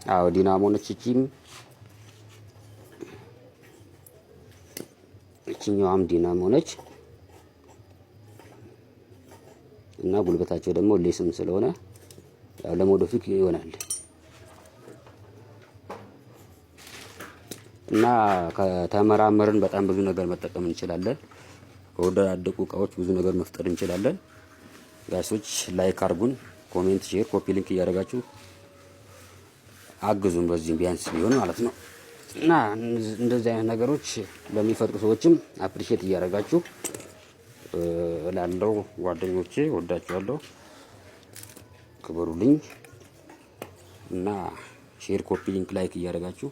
አዎ ዲናሞ ነች እቺኛዋም ዲናሞ ነች እና ጉልበታቸው ደግሞ ሌስም ስለሆነ ያው ለሞዶፊክ ይሆናል እና ከተመራመርን በጣም ብዙ ነገር መጠቀም እንችላለን። ከወደዳደቁ እቃዎች ብዙ ነገር መፍጠር እንችላለን። ጋይሶች ላይክ አርጉን፣ ኮሜንት፣ ሼር፣ ኮፒ ሊንክ እያደረጋችሁ አግዙን በዚህ ቢያንስ ቢሆን ማለት ነው። እና እንደዚህ አይነት ነገሮች ለሚፈጥሩ ሰዎችም አፕሪሺየት እያደረጋችሁ እላለሁ። ጓደኞቼ ወዳችኋለሁ፣ ክበሩልኝ እና ሼር፣ ኮፒ ሊንክ፣ ላይክ እያደረጋችሁ